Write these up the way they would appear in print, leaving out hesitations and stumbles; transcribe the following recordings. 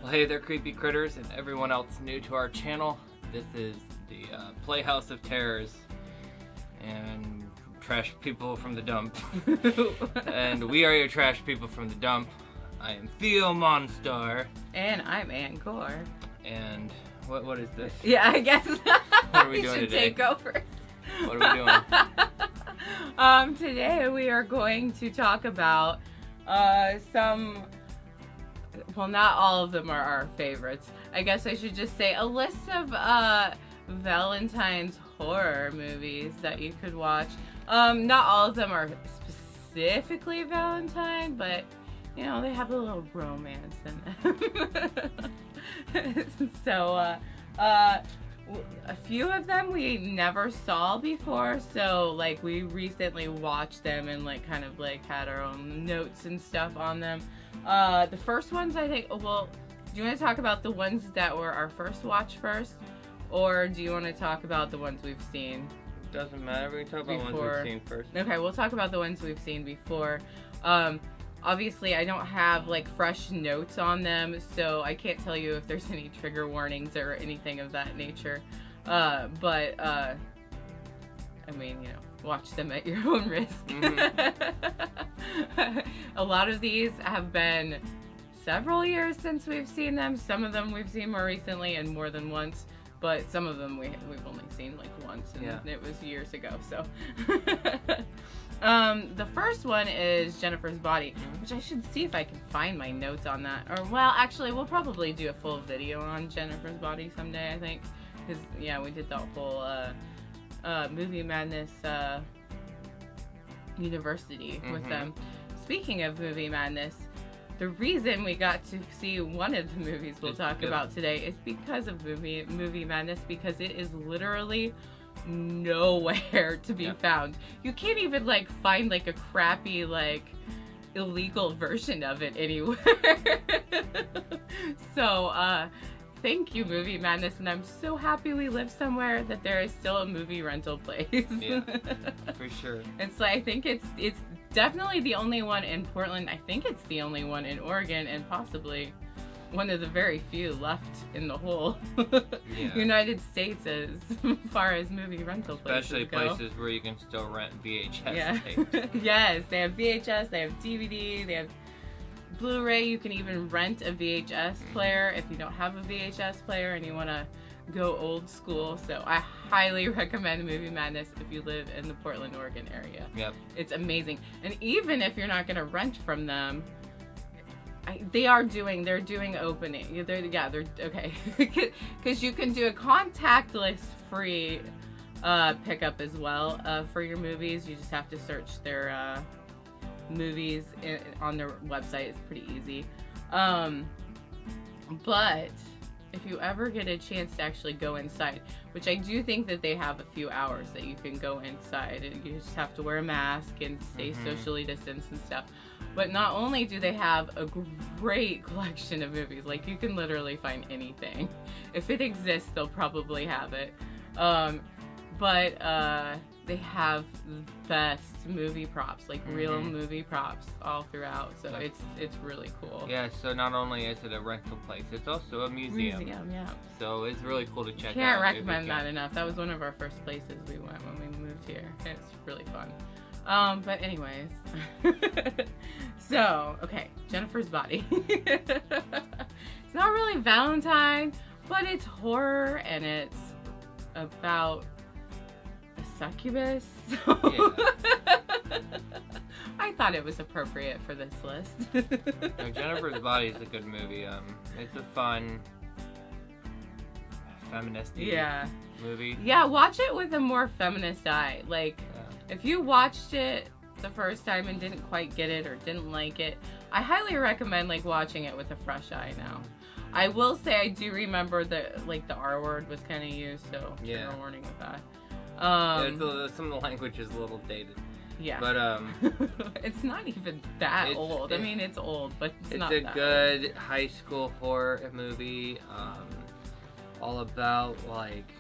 Well, hey there, creepy critters, and everyone else new to our channel. This is the Playhouse of Terrors, and trash people from the dump. And we are your trash people from the dump. I am Theo Monstar. And I'm Aunt Gore. And what is this? Yeah, I guess What are we doing should today? take over. What are we doing? Today we are going to talk about some. Well, not all of them are our favorites. I guess I should just say a list of Valentine's horror movies that you could watch. Not all of them are specifically Valentine, but you know, they have a little romance in them. So, a few of them we never saw before, so like we recently watched them and like kind of like had our own notes and stuff on them. The first ones, I think, well, do you want to talk about the ones that were our first watch first, or do you want to talk about the ones we've seen? Doesn't matter, we can talk about Before. ones we've seen first. Okay, we'll talk about the ones we've seen before. Obviously, I don't have like fresh notes on them, so I can't tell you if there's any trigger warnings or anything of that nature. But I mean, you know, watch them at your own risk. Mm-hmm. A lot of these have been several years since we've seen them. Some of them we've seen more recently and more than once, but some of them we've only seen like once, and it was years ago. So. The first one is Jennifer's Body, which I should see if I can find my notes on that. Or, well, actually, we'll probably do a full video on Jennifer's Body someday, I think. Because, yeah, we did that whole Movie Madness University with them. Speaking of Movie Madness, the reason we got to see one of the movies we'll talk about today is because of Movie Madness, because it is literally nowhere to be found. You can't even like find like a crappy like illegal version of it anywhere. So thank you, Movie Madness, and I'm so happy we live somewhere that there is still a movie rental place. Yeah, for sure. It's like, I think it's definitely the only one in Portland. I think it's the only one in Oregon, and possibly one of the very few left in the whole United States as far as movie rental places Especially go. places where you can still rent VHS tapes. Yes, they have VHS, they have DVD, they have Blu-ray. You can even rent a VHS player if you don't have a VHS player and you want to go old school. So I highly recommend Movie Madness if you live in the Portland, Oregon area. Yep. It's amazing. And even if you're not going to rent from them, they're doing opening. They're okay. Because you can do a contactless free pickup as well for your movies. You just have to search their movies on their website. It's pretty easy. But if you ever get a chance to actually go inside, which I do think that they have a few hours that you can go inside, and you just have to wear a mask and stay socially distanced and stuff. But not only do they have a great collection of movies, like you can literally find anything. If it exists, they'll probably have it. But they have the best movie props, like real movie props all throughout. So it's really cool. Yeah, so not only is it a rental place, it's also a museum. Yeah. So it's really cool to check out. Can't recommend that enough. That was one of our first places we went when we moved here. It's really fun. But anyways, so, okay, Jennifer's Body. It's not really Valentine, but it's horror, and it's about a succubus. So I thought it was appropriate for this list. No, Jennifer's Body is a good movie. It's a fun, feminist movie. Yeah, watch it with a more feminist eye. Like, if you watched it the first time and didn't quite get it or didn't like it, I highly recommend like watching it with a fresh eye now. I will say I do remember that like the R word was kind of used, so trigger warning with that. Some of the language is a little dated. Yeah. But it's not even that old. I mean, it's old, but it's not that old. It's a good high school horror movie. All about like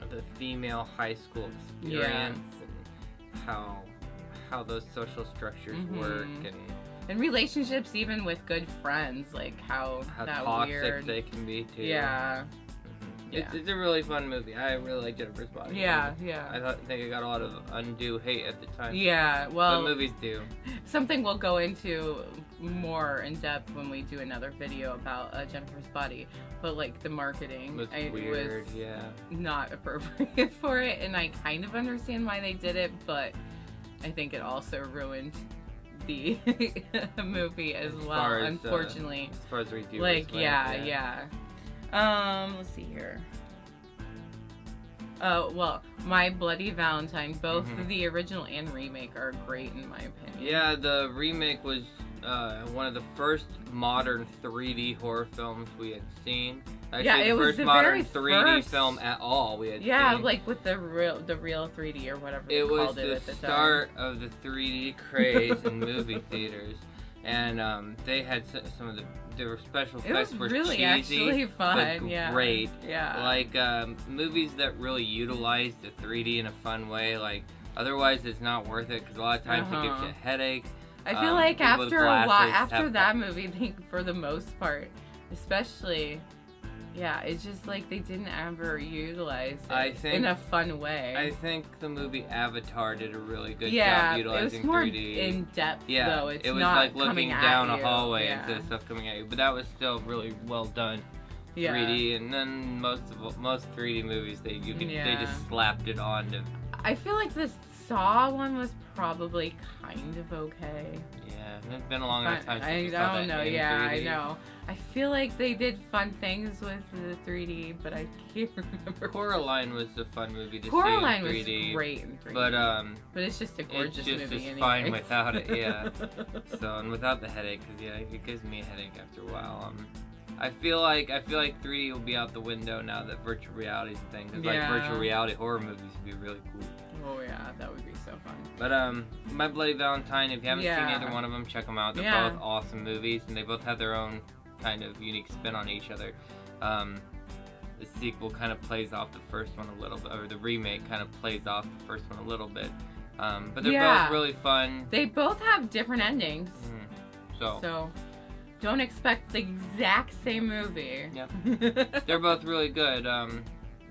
the female high school experience and how those social structures work, and And relationships, even with good friends, like how that toxic weird. they can be too. Yeah. Yeah. It's a really fun movie. I really like Jennifer's Body. Yeah, I think it got a lot of undue hate at the time. Yeah, well, but movies do. Something we'll go into more in depth when we do another video about Jennifer's Body. But like the marketing was weird, yeah. Not appropriate for it, and I kind of understand why they did it, but I think it also ruined the movie as well, unfortunately. As far as reviewers, like, right? yeah. Let's see here. Well, My Bloody Valentine, both the original and remake are great in my opinion. Yeah, the remake was one of the first modern 3D horror films we had seen. Actually, it the was first the modern very 3D first film at all we had seen. Yeah, like with the real 3D or whatever they called it at the time. It was the start of the 3D craze in movie theaters, and they had some of their special effects were really cheesy, actually fun. but great. Yeah. Like movies that really utilize the 3D in a fun way. Like otherwise, it's not worth it because a lot of times it gives you a headache. I feel like after a while, after that movie, I think for the most part, especially, yeah, it's just like they didn't ever utilize it in a fun way. I think the movie Avatar did a really good job utilizing 3D. It was more in depth though. It was like looking down a hallway instead of stuff coming at you, but that was still really well done. 3D, and then most 3D movies they just slapped it on to. I feel like the Saw one was probably kind of okay. Yeah, it's been a long enough time since I don't know. Yeah, 3D. I know. I feel like they did fun things with the 3D, but I can't remember. Coraline was a fun movie to see in 3D. Coraline was great in 3D. But it's just a gorgeous movie. It's just fine without it. Yeah. So and without the headache, because it gives me a headache after a while. I feel like 3D will be out the window now that virtual reality is a thing. Because like virtual reality horror movies would be really cool. Oh yeah, that would be so fun. But My Bloody Valentine, if you haven't seen either one of them, check them out. They're both awesome movies, and they both have their own kind of unique spin on each other. The sequel kind of plays off the first one a little bit, or the remake kind of plays off the first one a little bit. But they're both really fun. They both have different endings. So don't expect the exact same movie. Yep. They're both really good.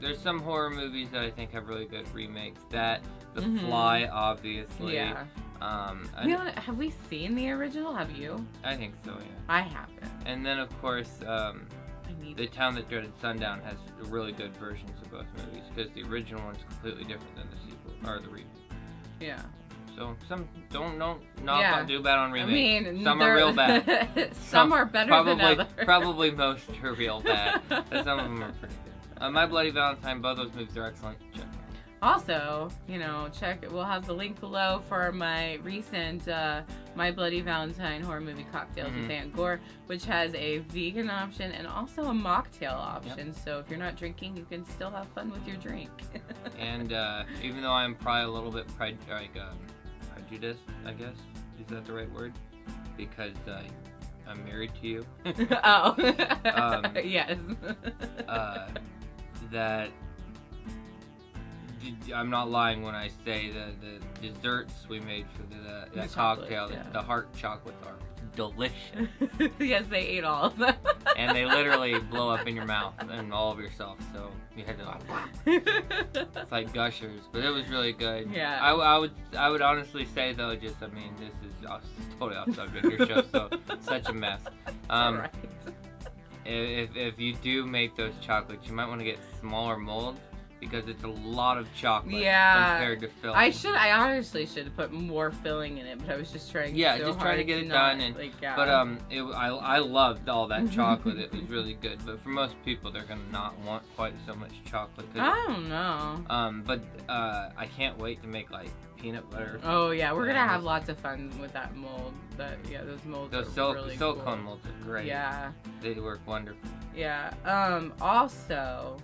There's some horror movies that I think have really good remakes. The Fly, obviously. Yeah. Have we seen the original? Have you? I think so, yeah. I haven't. And then, of course, The Town That Dreaded Sundown has really good versions of both movies because the original one's completely different than the sequel or the remake. Yeah. So some don't do bad on remakes. I mean, some are real bad. Some are better than others. Probably most are real bad, but some of them are pretty good. My Bloody Valentine, both those movies are excellent. Check them out. Also, we'll have the link below for my recent My Bloody Valentine horror movie Cocktails with Aunt Gore, which has a vegan option and also a mocktail option. Yep. So if you're not drinking, you can still have fun with your drink. And even though I'm probably a little bit prejudiced, I guess, is that the right word? Because I'm married to you. Oh, yes. That I'm not lying when I say that the desserts we made for the cocktail, the heart chocolates are delicious. Yes, they ate all of them. And they literally blow up in your mouth and all of yourself, so you had to it's like gushers, but it was really good. Yeah. I would honestly say though, this is totally off subject, your show, so such a mess. Alright. If you do make those chocolates, you might want to get smaller molds because it's a lot of chocolate compared to filling. I honestly should have put more filling in it, but I was just trying. Trying to get it done. But I loved all that chocolate. It was really good. But for most people, they're gonna not want quite so much chocolate. I don't know. But I can't wait to make like peanut butter. Oh yeah, we're gonna have lots of fun with that mold. Those molds. Those really silicone cool. molds are great. Yeah. They work wonderful. Yeah. Also,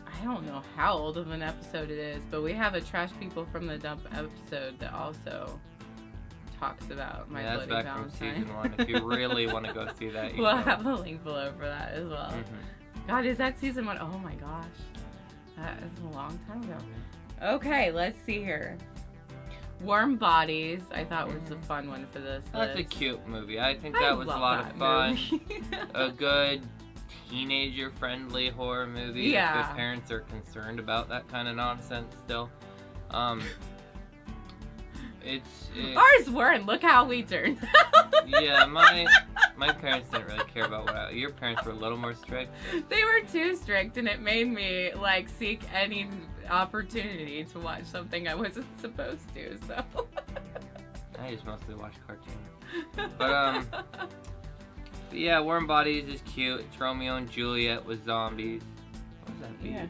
I don't know how old of an episode it is, but we have a Trash People from the Dump episode that also talks about My Bloody Valentine. From season 1. If you really want to go see that, we'll have a link below for that as well. God, is that season 1? Oh my gosh. That is a long time ago. Okay, let's see here. Warm Bodies, I thought was a fun one for this. That's a cute movie. I think that was a lot of fun. A good teenager-friendly horror movie. Yeah. If the parents are concerned about that kind of nonsense still. Ours weren't. Look how we turned out. Yeah, my parents didn't really care about your parents were a little more strict. They were too strict, and it made me like seek any opportunity to watch something I wasn't supposed to. So I just mostly watch cartoons. But yeah, Warm Bodies is cute. It's Romeo and Juliet with zombies. What was that beat? Yeah.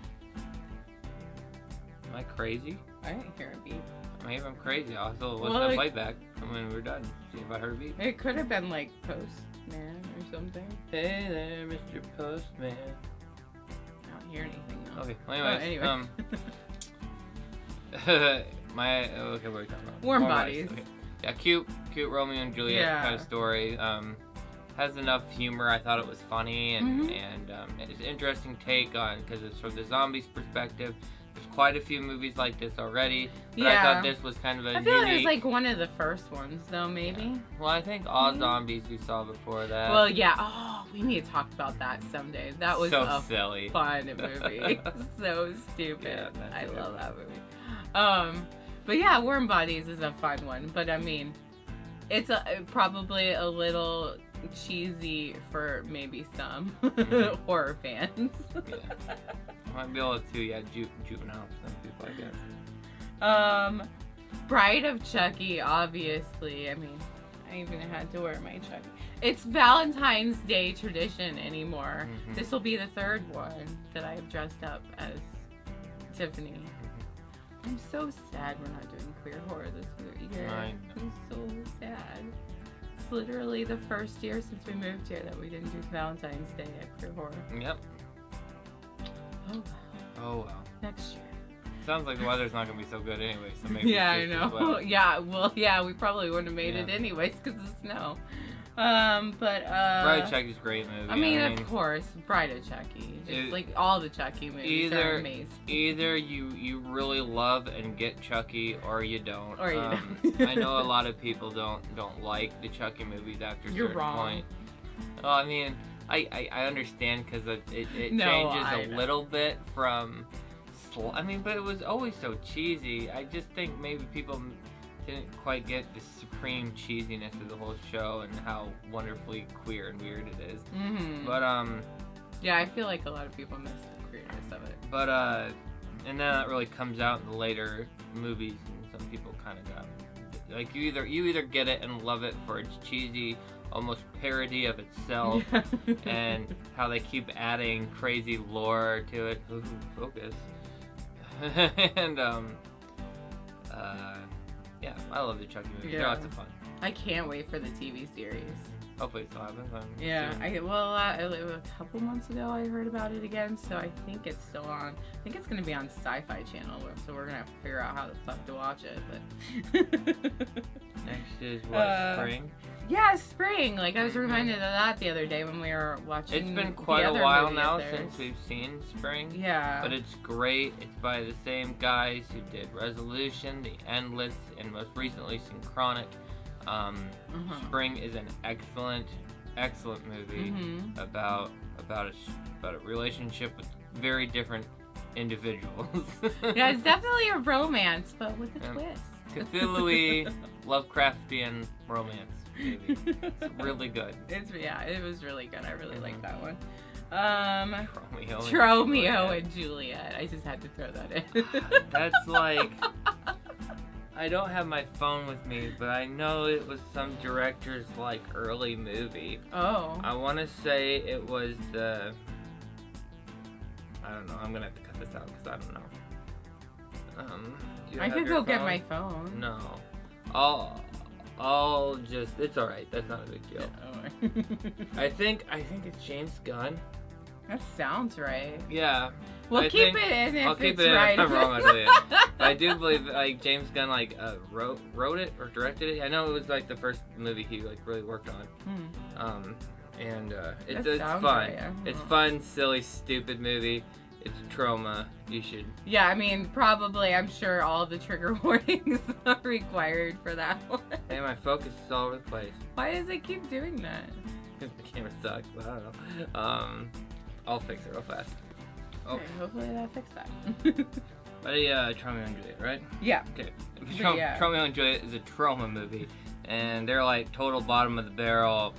Am I crazy? I didn't hear a beat. Maybe I'm crazy. Also, what's that playback from when we were done? See if I heard a beat. It could have been like Postman or something. Hey there, Mr. Postman. I don't hear anything though. Okay, well, anyways. Anyway. What are we talking about? Warm Bodies. Okay. Yeah, cute Romeo and Juliet kind of story. Has enough humor. I thought it was funny and it's an interesting take on because it's from the zombies' perspective. There's quite a few movies like this already, but I thought this was kind of a I feel unique... like it was like one of the first ones, though, maybe. Yeah. Well, I think all zombies we saw before that. Well, yeah. Oh, we need to talk about that someday. That was so silly. Fun movie. So stupid. Yeah, I love that movie. But yeah, Warm Bodies is a fun one. But I mean, it's probably a little cheesy for maybe some horror fans. Yeah. Might be able to, juvenile for some people, I guess. Bride of Chucky, obviously. I mean, I even had to wear my Chucky. It's Valentine's Day tradition anymore. This will be the third one that I've dressed up as Tiffany. I'm so sad we're not doing queer horror this year. I'm so sad. It's literally the first year since we moved here that we didn't do Valentine's Day at queer horror. Yep. Oh well. Next year. Sounds like the weather's not gonna be so good anyway. So maybe. Yeah, I know. Yeah, we probably wouldn't have made it anyways because of snow. Bride of Chucky's a great movie. I mean, of course, Bride of Chucky. Just like all the Chucky movies are amazing. Either you really love and get Chucky, or you don't. Or you don't. I know a lot of people don't like the Chucky movies after a certain point. Well, I mean, I understand because it changes a little bit from. I mean, but it was always so cheesy. I just think maybe people didn't quite get the supreme cheesiness of the whole show and how wonderfully queer and weird it is. But yeah, I feel like a lot of people miss the queerness of it. But and then that really comes out in the later movies, and some people kind of got like you either get it and love it for its cheesy, almost parody of itself, and how they keep adding crazy lore to it. Ooh, focus. And yeah, I love the Chucky movies. They're lots of fun. I can't wait for the TV series. Hopefully it still happens. A couple months ago I heard about it again, so I think it's still on. I think it's going to be on Sci-Fi Channel, so we're going to have to figure out how the fuck to watch it. But next is what, spring? Yeah, spring. Like I was reminded of that the other day when we were watching. It's been quite a while now since we've seen spring. Yeah. But it's great. It's by the same guys who did Resolution, The Endless, and most recently Synchronic. Spring is an excellent movie about a relationship with very different individuals. Yeah, it's definitely a romance, but with a twist. Cthulhu-y, Lovecraftian romance movie. It's really good. It was really good. I really like that one. Tromeo and Juliet. I just had to throw that in. That's like, I don't have my phone with me, but I know it was some director's like early movie. Oh. I want to say it was the. I don't know. I'm gonna have to cut this out because I don't know. I could go get my phone. No, I'll just. It's all right. That's not a big deal. Oh. I think it's James Gunn. That sounds right. Yeah. Well, keep it in if I'll keep it's it in right. if I'm wrong, I'll tell you. I do believe like James Gunn like wrote it or directed it. I know it was like the first movie he like really worked on. And it's fun. Right. It's fun, silly, stupid movie. it's trauma. You should. Yeah, I mean, probably, I'm sure all the trigger warnings are required for that one. Hey, my focus is all over the place. Why does it keep doing that? The camera sucks, but I don't know. I'll fix it real fast. Oh. Okay, hopefully that fixed that. But yeah, Tromeo and Juliet, right? Yeah. Okay. Yeah. Tromeo and Juliet is a trauma movie, and they're like total bottom of the barrel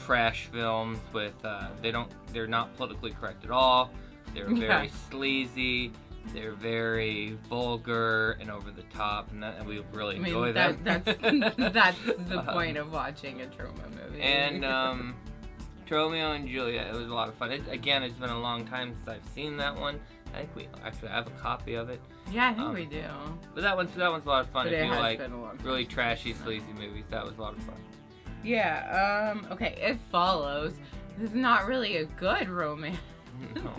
trash films with they're not politically correct at all. They're very sleazy. They're very vulgar and over the top, and we really enjoy them. That's the point of watching a trauma movie. And Romeo and Juliet, it was a lot of fun. It's been a long time since I've seen that one. I think we actually have a copy of it. Yeah, I think we do. But that one's a lot of fun. But if you like really time trashy, sleazy movies, that was a lot of fun. Yeah. Okay. It Follows. This is not really a good romance. No.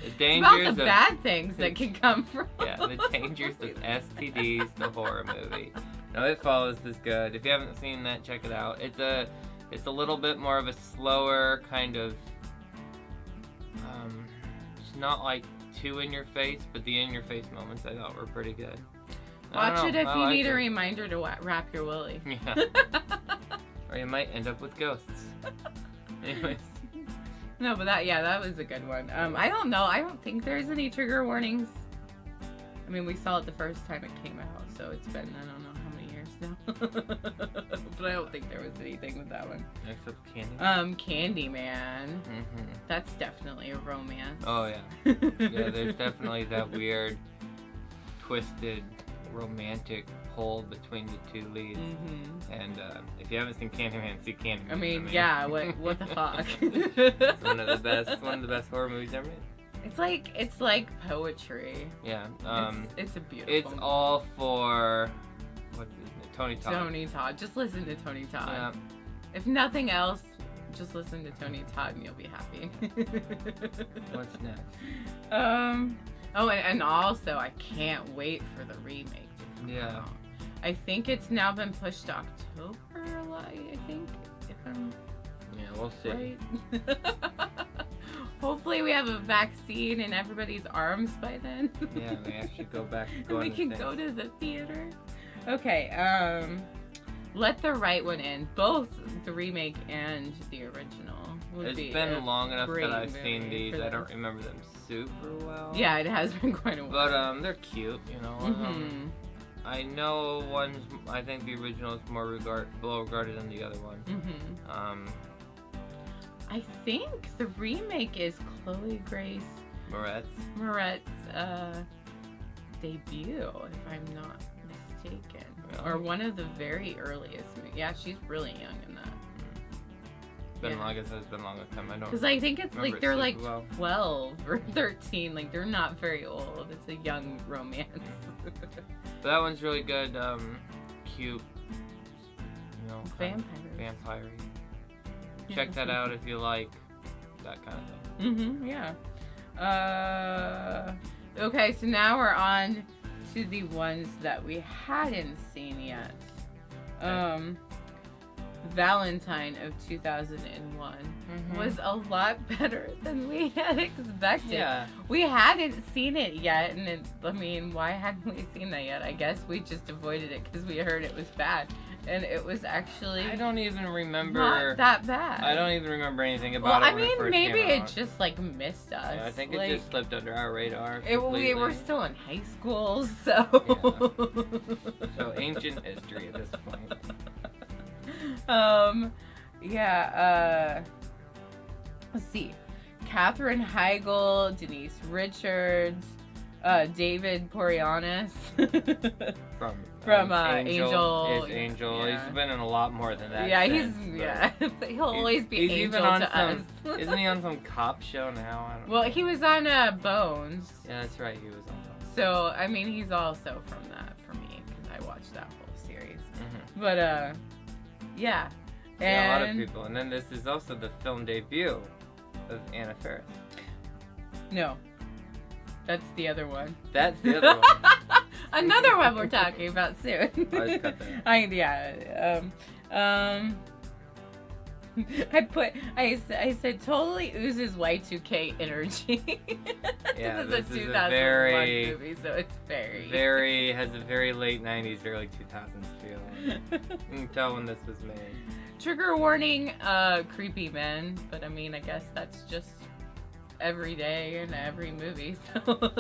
The It's dangers about the bad things that can come from. Yeah, the dangers of STDs, the horror movie. No, It Follows is good. If you haven't seen that, check it out. It's a little bit more of a slower kind of. It's not like too in your face, but the in your face moments I thought were pretty good. Watch it if you need a reminder to wrap your willy. Yeah. Or you might end up with ghosts. Anyways. No, but that was a good one. I don't know. I don't think there's any trigger warnings. I mean, we saw it the first time it came out, so it's been, I don't know how many years now. But I don't think there was anything with that one. Except Candyman. Candyman. Mm-hmm. That's definitely a romance. Oh, yeah. Yeah, there's definitely that weird, twisted, romantic pull between the two leads. Mm-hmm. And if you haven't seen Candyman, see Candyman. I mean, yeah, what the fuck? It's one of the best horror movies ever made. It's like poetry. Yeah. It's a beautiful It's movie. all for what's his name? Tony Todd. Tony Todd. Just listen to Tony Todd. Yeah. If nothing else, just listen to Tony Todd and you'll be happy. What's next? Oh, and also I can't wait for the remake to come out. I think it's now been pushed to October, I think, if I'm Yeah, we'll see. right. Hopefully we have a vaccine in everybody's arms by then. Yeah, we actually go back and and we can go to the theater. Okay, Let the Right One In. Both the remake and the original would be. It's been long enough that I've seen movie these. for I don't this. remember them super well. Yeah, it has been quite a while. But they're cute, you know. Mm-hmm. I know one's. I think the original is more below regarded than the other one. Mm-hmm. I think the remake is Chloe Grace Moretz debut, if I'm not mistaken, Really? or one of the very earliest. Yeah, she's really young in that. Like I said, it's been a long time. I don't. Because I think it's like they're like well. 12 or 13. Like they're not very old. It's a young romance. But that one's really good. Cute. You know. Vampire. Check that out if you like that kind of thing. Mm-hmm. Yeah. Okay, so now we're on to the ones that we hadn't seen yet. Okay. Valentine of 2001 was a lot better than we had expected. Yeah. We hadn't seen it yet, and why hadn't we seen that yet? I guess we just avoided it because we heard it was bad, and it was actually I don't even remember. not that bad. I don't even remember anything about it. Well, I mean, maybe it just just missed us. Yeah, I think it just slipped under our radar. We were still in high school, so. Yeah. So ancient history at this point. Let's see. Katherine Heigl, Denise Richards, David Boreanaz. From Angel. Angel. Yeah. He's been in a lot more than that. Yeah, since, but he'll always be Angel even on to us. Isn't he on some cop show now? I don't know. Well, he was on Bones. Yeah, that's right. He was on Bones. So, I mean, he's also from that for me, because I watched that whole series. Mm-hmm. But, yeah. Yeah, a lot of people. And then this is also the film debut of Anna Faris. No. That's the other one. That's the other one. Another one we're talking about soon. I just cut that. I said totally oozes Y2K energy. Yeah, this is a 2001 very movie, so it's very has a very late 90s, early 2000s feel. You can tell when this was made. Trigger warning, creepy men, but I mean, I guess that's just every day in every movie, so.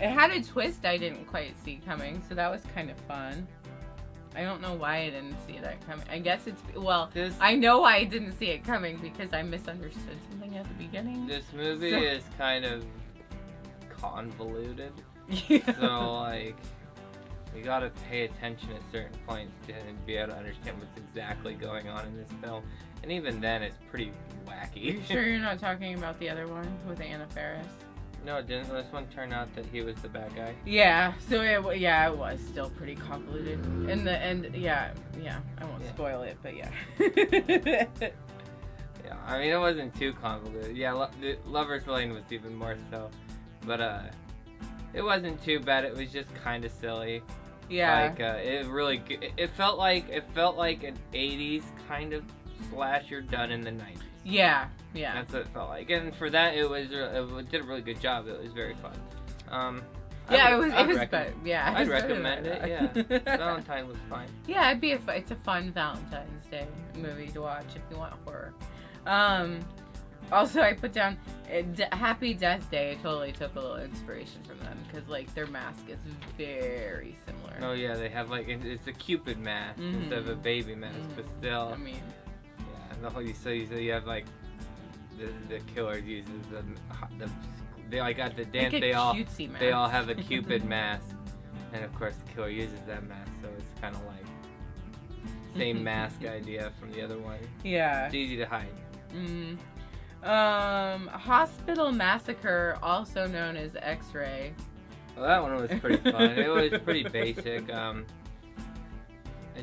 It had a twist I didn't quite see coming, so that was kind of fun. I don't know why I didn't see that coming. I guess it's, well, I know why I didn't see it coming because I misunderstood something at the beginning. This movie is kind of convoluted. Yeah. So, like, you gotta pay attention at certain points to be able to understand what's exactly going on in this film. And even then, it's pretty wacky. Are you sure you're not talking about the other one with Anna Faris? No, didn't this one turn out that he was the bad guy? Yeah, so it was still pretty convoluted. In the end, yeah, I won't spoil it, but yeah. Yeah, I mean, it wasn't too convoluted. Yeah, Lover's Lane was even more so. But, it wasn't too bad. It was just kind of silly. Yeah. Like, it felt like an 80s kind of slasher done in the 90s. Yeah. That's what it felt like, and for that, it did a really good job. It was very fun. I'd recommend it. Yeah, Valentine was fine. Yeah, it's a fun Valentine's Day movie to watch if you want horror. Also, I put down Happy Death Day. I totally took a little inspiration from them because like their mask is very similar. Oh yeah, they have like it's a Cupid mask instead of a baby mask, but still. I mean, yeah, and the whole so you have like. The killer uses they like at the dance like they all have a Cupid mask, and of course the killer uses that mask, so it's kind of like same mask idea from the other one. Yeah, it's easy to hide. Hospital Massacre, also known as X-Ray. Well, that one was pretty fun. It was pretty basic.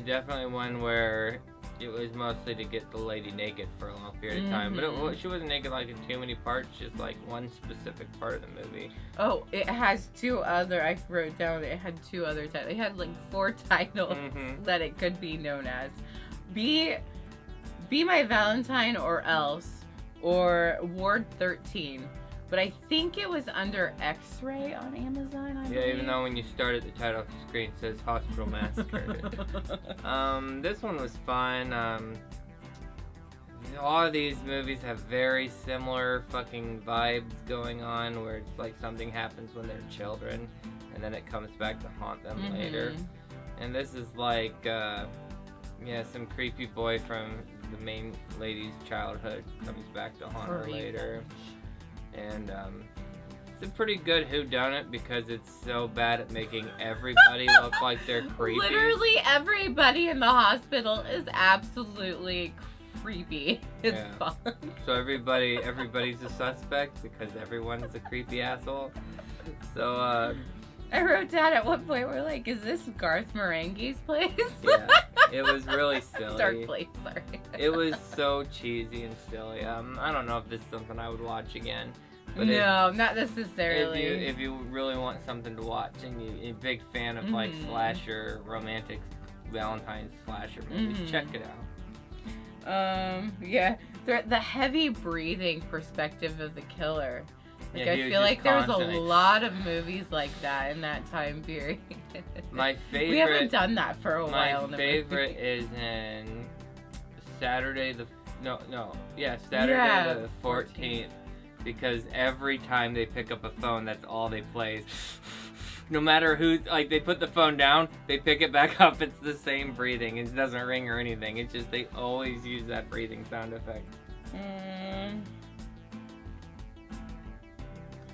Definitely one where. It was mostly to get the lady naked for a long period of time, but she wasn't naked like in too many parts, just like one specific part of the movie. Oh, it has two other, I wrote down, it had two other titles. It had like 4 titles that it could be known as. Be My Valentine or Else, or Ward 13. But I think it was under X-Ray on Amazon, I believe. Even though when you start at the title screen it says Hospital Massacre. This one was fun. All of these movies have very similar fucking vibes going on where it's like something happens when they're children and then it comes back to haunt them later. And this is like, some creepy boy from the main lady's childhood comes back to haunt her later. And it's a pretty good whodunit because it's so bad at making everybody look like they're creepy. Literally everybody in the hospital is absolutely creepy. It's fun. So everybody's a suspect because everyone's a creepy asshole. So I wrote down at one point, we're like, is this Garth Marenghi's place? Yeah, it was really silly. Dark Place, sorry. It was so cheesy and silly. I don't know if this is something I would watch again. But no, not necessarily. If you really want something to watch and you're a big fan of like slasher, romantic Valentine's slasher movies, check it out. The heavy breathing perspective of the killer. Like, Yeah, I feel like there's a lot of movies like that in that time period. My favorite. We haven't done that for a while. My favorite is in Saturday the 14th. Because every time they pick up a phone, that's all they play. No matter who, like, they put the phone down, they pick it back up, it's the same breathing. It doesn't ring or anything. It's just they always use that breathing sound effect.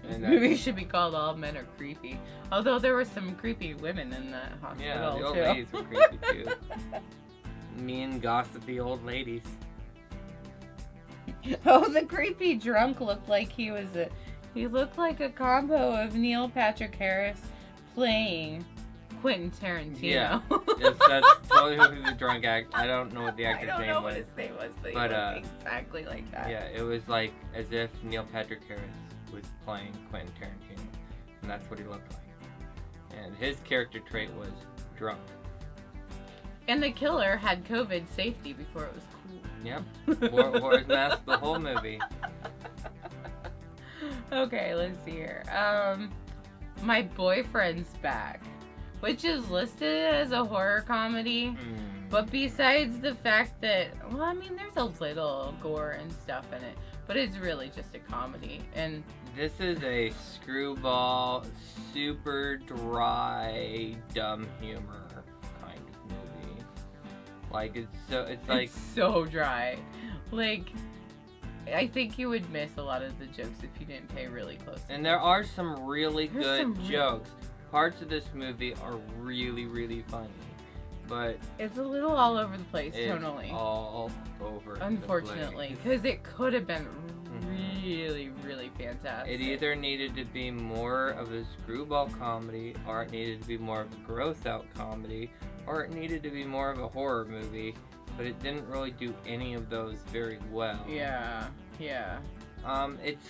This movie should be called All Men Are Creepy. Although there were some creepy women in that hospital, yeah, the old ladies were creepy, too. Mean, gossipy old ladies. Oh, the creepy drunk looked like he looked like a combo of Neil Patrick Harris playing Quentin Tarantino. Yeah, that's totally who the drunk act. I don't know what the actor's name was. I don't know what his name was, but he looked exactly like that. Yeah, it was like as if Neil Patrick Harris was playing Quentin Tarantino, and that's what he looked like. And his character trait was drunk. And the killer had COVID safety before it was cool. Yep. Wore his mask the whole movie. Okay, let's see here. My Boyfriend's Back, which is listed as a horror comedy. But besides the fact that, well, I mean, there's a little gore and stuff in it, but it's really just a comedy. And this is a screwball, super dry, dumb humor kind of movie. Like, it's so dry. Like, I think you would miss a lot of the jokes if you didn't pay really close attention. And there are some really good jokes. Parts of this movie are really, really funny. But it's a little all over the place tonally. All over. Unfortunately, because it could have been really, really fantastic. It either needed to be more of a screwball comedy, or it needed to be more of a gross out comedy, or it needed to be more of a horror movie. But it didn't really do any of those very well. Yeah. It's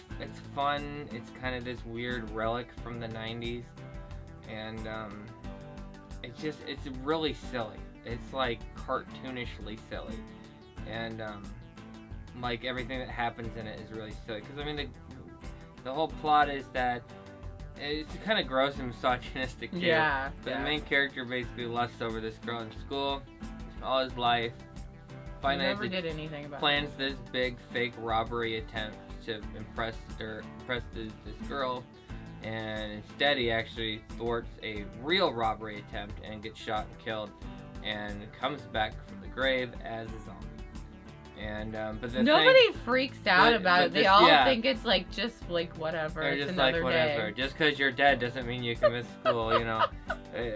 fun. It's kind of this weird relic from the 90s, and it's really silly. It's like cartoonishly silly, and like everything that happens in it is really silly. Because I mean, the whole plot is that it's kind of gross and misogynistic too. Yeah. The main character basically lusts over this girl in school all his life. Finally, never did anything about plans this big fake robbery attempt to impress this girl. And instead, he actually thwarts a real robbery attempt and gets shot and killed, and comes back from the grave as a zombie. And but nobody freaks out about it. They all think it's like just like whatever. They're it's just another like whatever. day. Just because you're dead doesn't mean you can miss school. You know,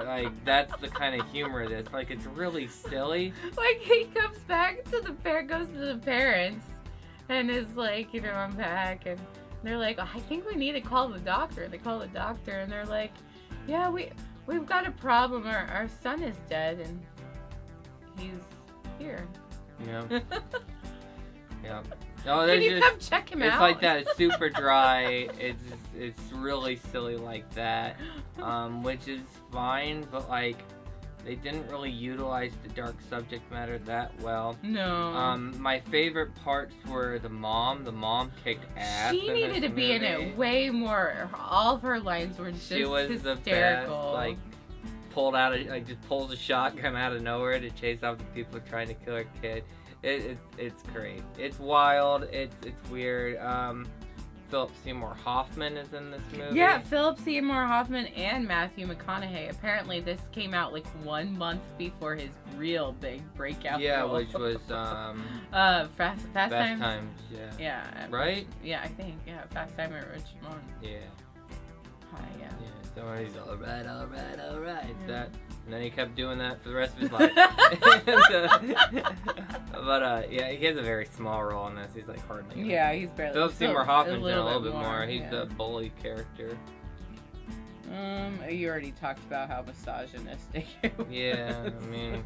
like that's the kind of humor that's like it's really silly. Like he comes back to goes to the parents, and is like, you know, I'm back and. They're like, I think we need to call the doctor. They call the doctor, and they're like, yeah, we've got a problem. Our son is dead, and he's here. Yeah. Yeah. No, Can you come check him out? It's like that. It's super dry. It's really silly like that, which is fine. But like, they didn't really utilize the dark subject matter that well. No. My favorite parts were the mom. The mom kicked ass. She needed to be in it way more. All of her lines were just hysterical. The best. Like, just pulls a shotgun out of nowhere to chase off the people trying to kill her kid. It's great. It's wild. It's weird. Philip Seymour Hoffman is in this movie. Yeah, Philip Seymour Hoffman and Matthew McConaughey. Apparently, this came out like 1 month before his real big breakout. Yeah, role. which was Fast Times. Yeah. Yeah. Right? Yeah, I think. Yeah, Fast Time at Richmond. Yeah. Hi. Yeah. Yeah. So he's all right. Yeah. That. And then he kept doing that for the rest of his life. But yeah, he has a very small role in this. He's like hardly. Yeah, he's barely. Philip Seymour Hoffman's in a little bit more. He's yeah. the bully character. You already talked about how misogynistic it was. Yeah, I mean,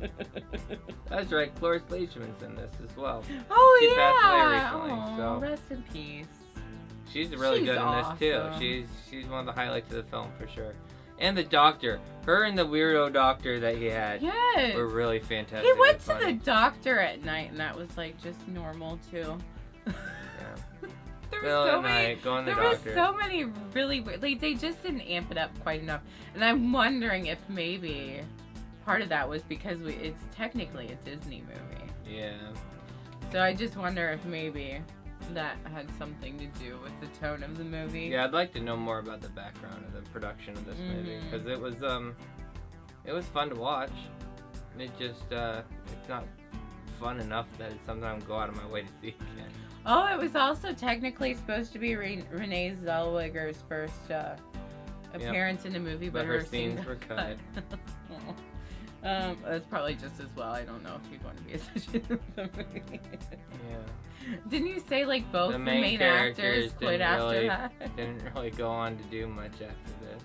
that's right. Cloris Leachman's in this as well. Oh she yeah. passed away recently, so rest in peace. She's really good awesome. in this too. She's one of the highlights of the film for sure. And the doctor, her and the weirdo doctor that he had, were really fantastic. He went to the doctor at night, and that was like just normal too. Yeah. There was so many really weird. Like they just didn't amp it up quite enough, and I'm wondering if maybe part of that was because it's technically a Disney movie. Yeah. So I just wonder if maybe that had something to do with the tone of the movie. Yeah, I'd like to know more about the background of the production of this movie, because it was fun to watch. It just it's not fun enough that it's something I'm go out of my way to see again. Oh, it was also technically supposed to be Renee Zellweger's first appearance in the movie, but her scenes were cut. That's probably just as well. I don't know if you'd want to be associated with the movie. Yeah. Didn't you say like both the main actors quit after that? Didn't really go on to do much after this.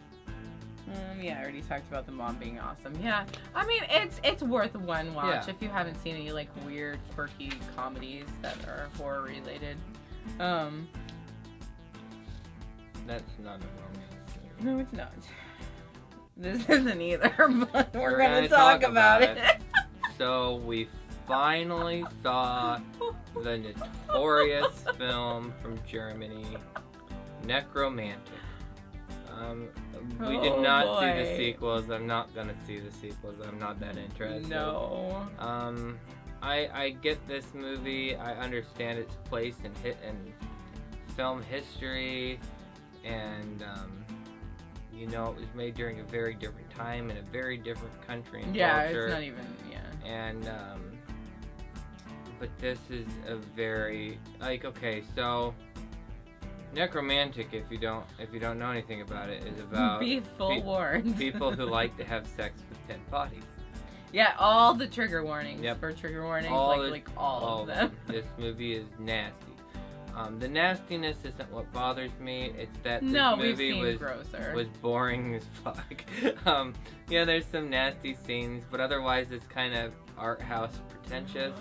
Yeah, I already talked about the mom being awesome. Yeah, I mean it's worth one watch if you haven't seen any like weird, quirky comedies that are horror related. That's not a romance movie. No, it's not. This isn't either, but we're gonna talk about it. so we finally saw the notorious film from Germany, Nekromantik. We did not see the sequels. I'm not gonna see the sequels. I'm not that interested. No. I get this movie. I understand its place in film history, and you know, it was made during a very different time in a very different country and culture. It's not even, And but this is a very, like, okay, so Nekromantik, if you don't know anything about it, is about be forewarned. people who like to have sex with dead bodies. Yeah, all the trigger warnings. Yep. For trigger warnings, All of them. This movie is nasty. The nastiness isn't what bothers me. It's that this movie was boring as fuck. Yeah, there's some nasty scenes, but otherwise it's kind of art house pretentious.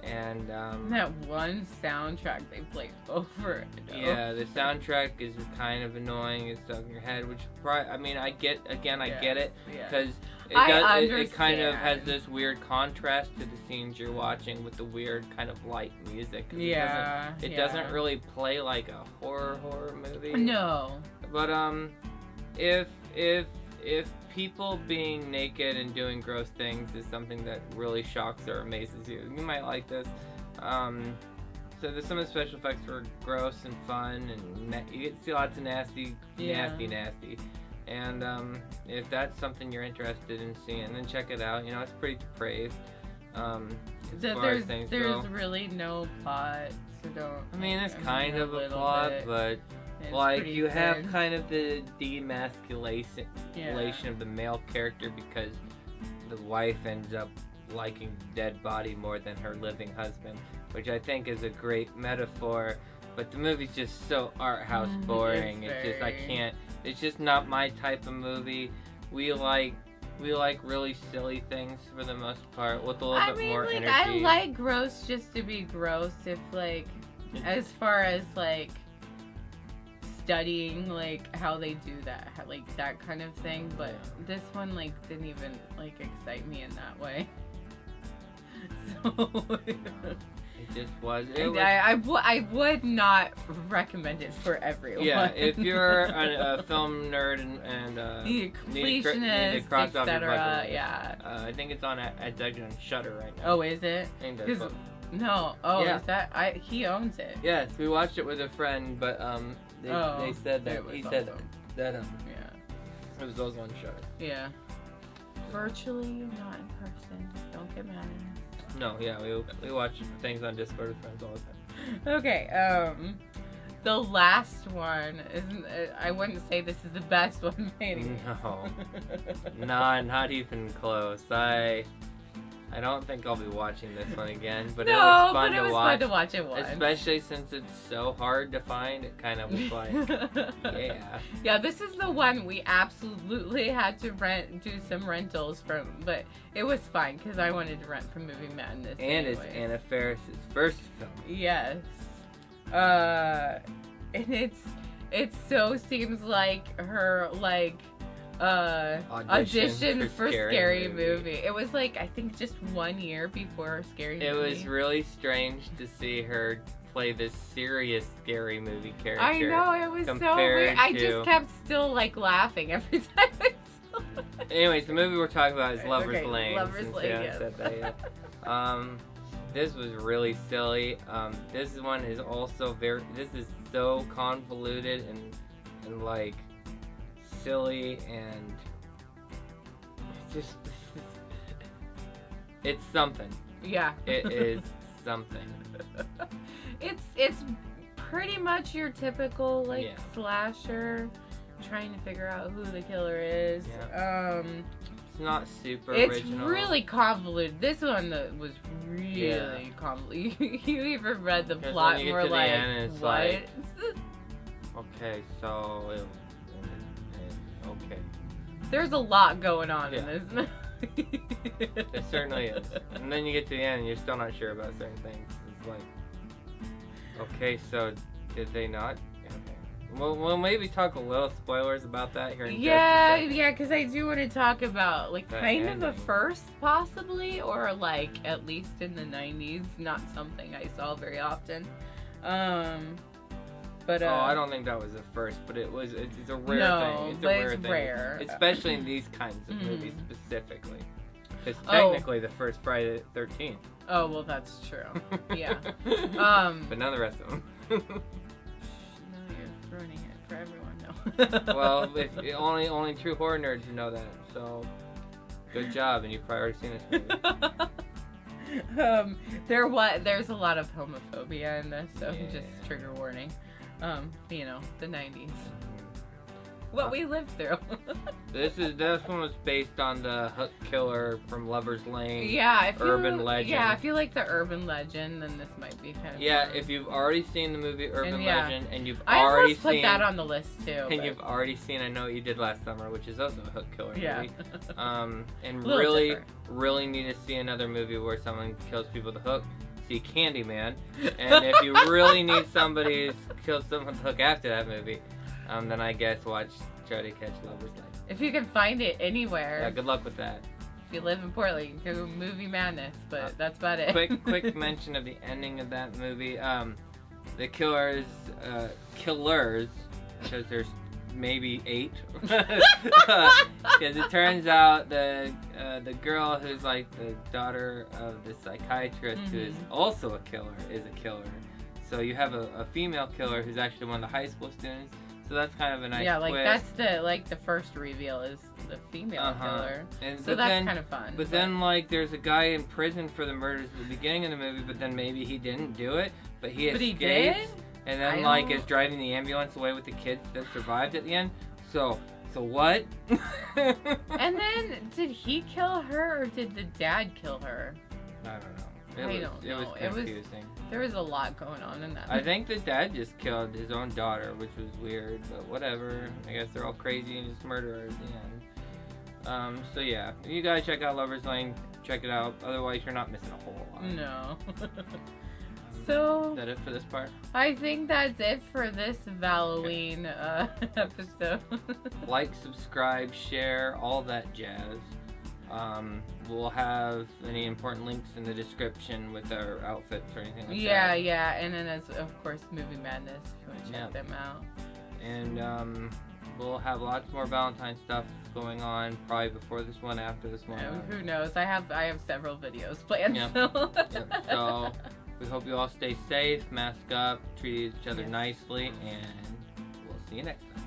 And that one soundtrack they played over and over. Yeah, the soundtrack is kind of annoying. It's stuck in your head, which I mean, I get it because it kind of has this weird contrast to the scenes you're watching with the weird kind of light music. It doesn't really play like a horror movie. No. But if people being naked and doing gross things is something that really shocks or amazes you, you might like this. So there's some of the special effects were gross and fun, and you get to see lots of nasty. And if that's something you're interested in seeing, then check it out. You know, it's pretty depraved. There's really no plot, so don't. I mean, it's kind of a plot, but like you have kind of the demasculation of the male character because the wife ends up liking the dead body more than her living husband, which I think is a great metaphor. But the movie's just so art house boring. It's just not my type of movie. We like really silly things for the most part with a little bit more energy. I like gross just to be gross. If as far as studying how they do that, that kind of thing, but this one didn't even excite me in that way. So it just was. I would not recommend it for everyone. Yeah, if you're a film nerd and the completionist, etc. Yeah. I think it's on Shudder right now. Oh, is it? I think that's what. No. Oh, is that? He owns it. Yes, we watched it with a friend, but they said that he said that it was also on Shudder. Yeah. Virtually, not in person. Don't get mad at us. No, yeah, we watch things on Discord with friends all the time. Okay, the last one isn't. I wouldn't say this is the best one made. No, not even close. I don't think I'll be watching this one again, but it was fun to watch. Fun to watch it once. Especially since it's so hard to find, it kind of was like, yeah. Yeah, this is the one we absolutely had to do some rentals from, but it was fine because I wanted to rent from Movie Madness. And it's Anna Faris's first film. Yes. And it so seems like her audition for Scary Movie. It was I think just 1 year before Scary Movie. It was really strange to see her play this serious Scary Movie character. I know, it was so weird. I just kept still laughing every time I saw it. Anyways, the movie we're talking about is Lover's Lane. Lover's Lane, yes. Said that yet. This was really silly. This one is also this is so convoluted and silly, and it's something. Yeah. It is something. It's pretty much your typical slasher trying to figure out who the killer is. Yeah. It's not super original. It's really convoluted. This one was really convoluted. You even read the plot and we're like, what? Okay, so okay. There's a lot going on in this movie. It certainly is. And then you get to the end and you're still not sure about certain things. It's like, okay, so did they not? Okay. We'll maybe talk a little spoilers about that here in just a Yeah, second. yeah, because I do want to talk about like That kind of a ending. first, possibly, or like at least in the '90s, not something I saw very often. But I don't think that was the first, but it's a rare No, thing. It's but a rare it's thing, rare. especially in these kinds of Mhm. movies specifically. It's Oh. technically the first Friday the 13th. Oh well, that's true. Yeah. But none of the rest of them. No, you're ruining it for everyone. No. Well, if only true horror nerds know that. So, good job, and you've probably already seen this movie. There's a lot of homophobia in this, so Yeah. just trigger warning. The '90s. What we lived through. This one was based on the hook killer from Lover's Lane. Yeah, if Urban legend. Yeah, if you like the urban legend, then this might be kind of Yeah, fun. if you've already seen the movie Urban yeah. Legend, and you've I already almost put seen that on the list too. and but- you've already seen I Know What You Did Last Summer, which is also a hook killer Yeah. movie. And Little really, different. really need to see another movie where someone kills people with a hook. See Candyman. And if you really need somebody to kill someone with a hook after that movie, then I guess watch Try to Catch Lover's Lane. If you can find it anywhere, Yeah, good luck with that. if you live in Portland, you can go Movie Madness, but that's about it. Quick mention of the ending of that movie. The killers, because there's maybe 8. Because it turns out the girl who's like the daughter of the psychiatrist who is also a killer is a killer. So you have a female killer who's actually one of the high school students. So that's kind of a nice Yeah, like twist. that's the first reveal is the female killer. And, So but that's then, kind of fun. But then, like, there's a guy in prison for the murders at the beginning of the movie, but then maybe he didn't do it, but he But he escapes, did? and then, I like, don't- is driving the ambulance away with the kids that survived at the end. So what? And then, did he kill her or did the dad kill her? I don't know. I don't It was know. It was- confusing. There was a lot going on in that. I think the dad just killed his own daughter, which was weird, but whatever. I guess they're all crazy and just murderers at the end. So yeah, you guys check out Lover's Lane. Check it out. Otherwise, you're not missing a whole lot. No. So, Is that it for this part? I think that's it for this Halloween episode. Like, subscribe, share, all that jazz. We'll have any important links in the description with our outfits or anything like Yeah, that. yeah, and then as of course Movie Madness if you want to check Yeah. them out. And we'll have lots more Valentine stuff going on, probably before this one, after this one. Who knows? I have several videos planned. Yeah. So. Yep, so we hope you all stay safe, mask up, treat each other nicely, and we'll see you next time.